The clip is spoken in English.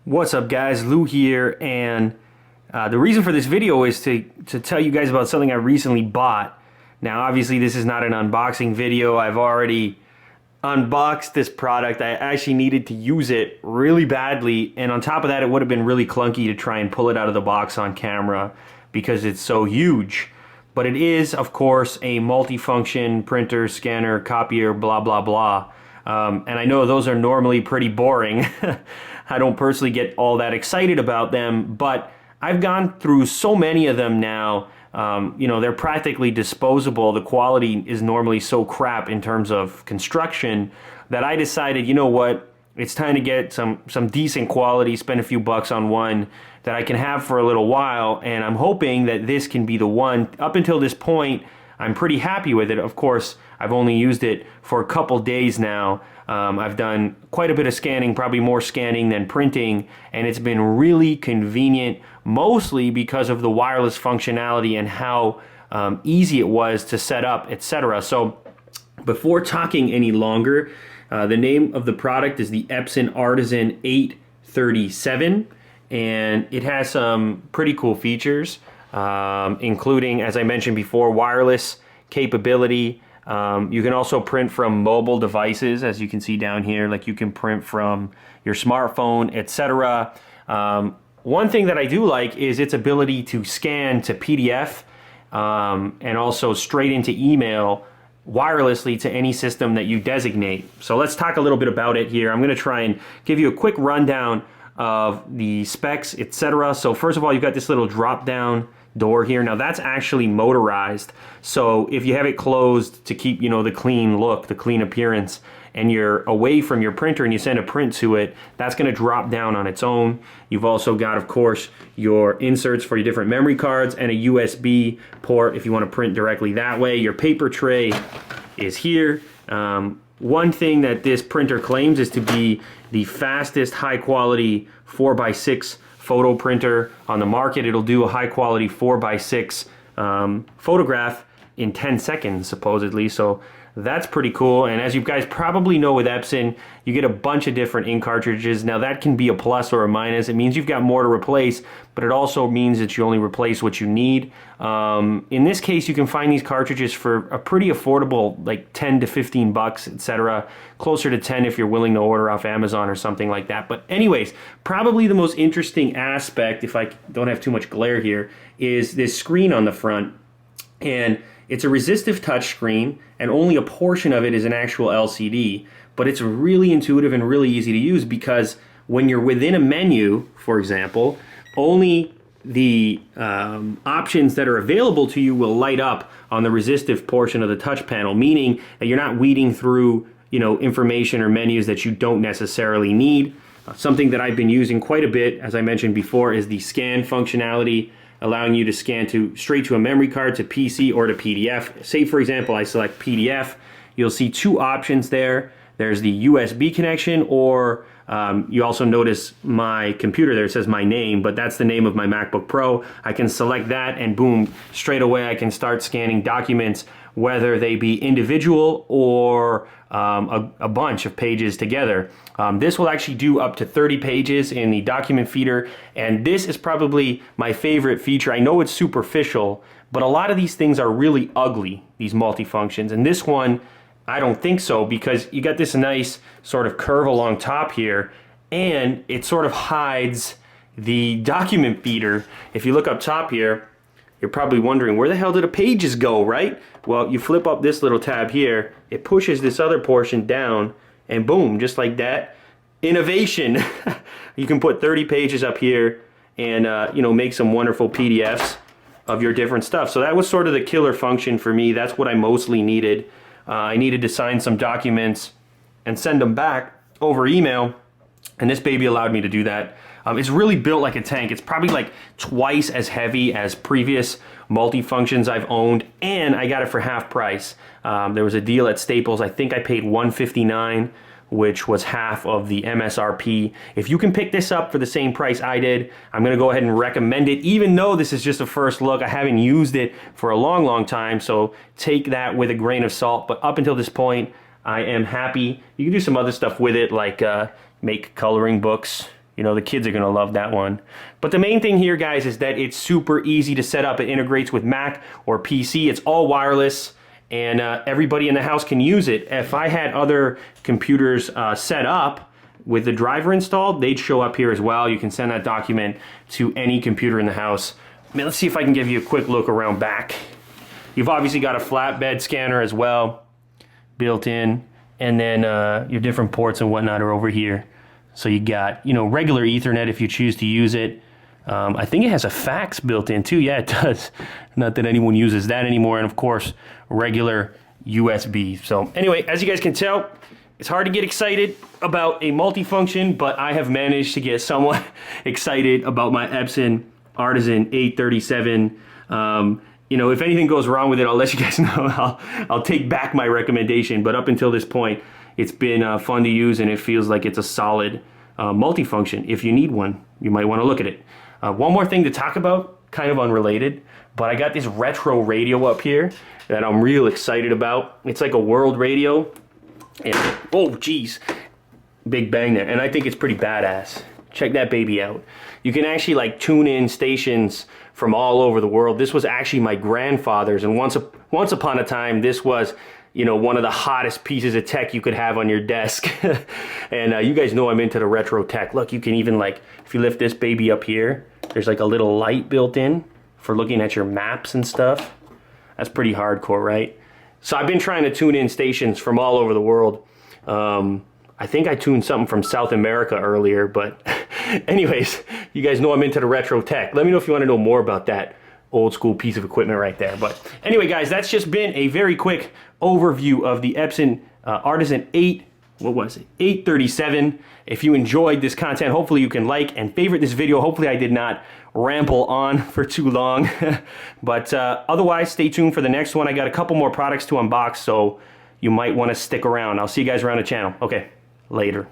What's up guys, Lou here, and the reason for this video is to tell you guys about something I recently bought. Now obviously this is not an unboxing video. I've already unboxed this product. I actually needed to use it really badly, and on top of that it would have been really clunky to try and pull it out of the box on camera because it's so huge. But it is, of course, a multifunction printer, scanner, copier, blah blah blah. And I know those are normally pretty boring. I don't personally get all that excited about them, but I've gone through so many of them now. You know, they're practically disposable. The quality is normally so crap in terms of construction that I decided, you know what, it's time to get some decent quality, spend a few bucks on one that I can have for a little while, and I'm hoping that this can be the one. Up until this point, I'm pretty happy with it. Of course, I've only used it for a couple days now. I've done quite a bit of scanning, probably more scanning than printing, and it's been really convenient, mostly because of the wireless functionality and how easy it was to set up, etc. So before talking any longer, the name of the product is the Epson Artisan 837, and it has some pretty cool features, including, as I mentioned before, wireless capability. You can also print from mobile devices, as you can see down here, like you can print from your smartphone, etc. One thing that I do like is its ability to scan to PDF and also straight into email wirelessly to any system that you designate. So let's talk a little bit about it here. I'm going to try and give you a quick rundown of the specs, etc. So first of all, you've got this little drop down door here. Now that's actually motorized, so if you have it closed to keep, you know, the clean look, the clean appearance, and you're away from your printer and you send a print to it, that's going to drop down on its own. You've also got, of course, your inserts for your different memory cards and a USB port if you want to print directly that way. Your paper tray is here. One thing that this printer claims is to be the fastest high quality 4x6 photo printer on the market. It'll do a high quality 4x6 photograph in 10 seconds supposedly, so that's pretty cool. And as you guys probably know, with Epson you get a bunch of different ink cartridges. Now that can be a plus or a minus. It means you've got more to replace, but it also means that you only replace what you need. In this case, you can find these cartridges for a pretty affordable, like 10 to 15 bucks, etc. Closer to 10 if you're willing to order off Amazon or something like that. But anyways, probably the most interesting aspect, if I don't have too much glare here, is this screen on the front. And it's a resistive touch screen, and only a portion of it is an actual LCD, but it's really intuitive and really easy to use because when you're within a menu, for example, only the options that are available to you will light up on the resistive portion of the touch panel, meaning that you're not weeding through, you know, information or menus that you don't necessarily need. Something that I've been using quite a bit, as I mentioned before, is the scan functionality, allowing you to scan straight to a memory card, to PC, or to PDF. Say, for example, I select PDF. You'll see two options there. There's the USB connection, or you also notice my computer there. It says my name, but that's the name of my MacBook Pro. I can select that, and boom, straight away I can start scanning documents, whether they be individual or a bunch of pages together. This will actually do up to 30 pages in the document feeder, and this is probably my favorite feature. I know it's superficial, but a lot of these things are really ugly, these multifunctions, and this one, I don't think so, because you got this nice sort of curve along top here, and it sort of hides the document feeder. If you look up top here, you're probably wondering, where the hell did the pages go, right? Well, you flip up this little tab here, it pushes this other portion down, and boom, just like that, innovation. You can put 30 pages up here and you know, make some wonderful PDFs of your different stuff. So that was sort of the killer function for me. That's what I mostly needed. I needed to sign some documents and send them back over email, and this baby allowed me to do that. It's really built like a tank. It's probably like twice as heavy as previous multifunctions I've owned, and I got it for half price. There was a deal at Staples. I think I paid $159, which was half of the MSRP. If you can pick this up for the same price I did, I'm gonna go ahead and recommend it, even though this is just a first look. I haven't used it for a long time, so take that with a grain of salt. But up until this point, I am happy. You can do some other stuff with it, like make coloring books, You know, the kids are going to love that one. But the main thing here, guys, is that it's super easy to set up. It integrates with Mac or PC. It's all wireless, and everybody in the house can use it. If I had other computers set up with the driver installed, they'd show up here as well. You can send that document to any computer in the house. I mean, let's see if I can give you a quick look around back. You've obviously got a flatbed scanner as well, built in, and then your different ports and whatnot are over here. So you got, you know, regular Ethernet if you choose to use it. I think it has a fax built in too. Yeah, it does. Not that anyone uses that anymore. And of course, regular USB. So anyway, as you guys can tell, it's hard to get excited about a multifunction, but I have managed to get somewhat excited about my Epson Artisan 837. You know, if anything goes wrong with it, I'll let you guys know. I'll take back my recommendation. But up until this point, it's been fun to use, and it feels like it's a solid multifunction. If you need one, you might want to look at it. One more thing to talk about, kind of unrelated, but I got this retro radio up here that I'm real excited about. It's like a world radio. And, oh, geez. Big bang there. And I think it's pretty badass. Check that baby out. You can actually like tune in stations from all over the world. This was actually my grandfather's, and once upon a time, this was, you know, one of the hottest pieces of tech you could have on your desk. And you guys know I'm into the retro tech. Look, you can even, like, if you lift this baby up here, there's like a little light built in for looking at your maps and stuff. That's pretty hardcore, right? So I've been trying to tune in stations from all over the world. I think I tuned something from South America earlier, but anyways, you guys know I'm into the retro tech. Let me know if you want to know more about that old school piece of equipment right there. But anyway, guys, that's just been a very quick overview of the Epson Artisan 837. If you enjoyed this content, hopefully you can like and favorite this video. Hopefully I did not ramble on for too long. But otherwise, stay tuned for the next one. I got a couple more products to unbox, so you might want to stick around. I'll see you guys around the channel. Okay, later.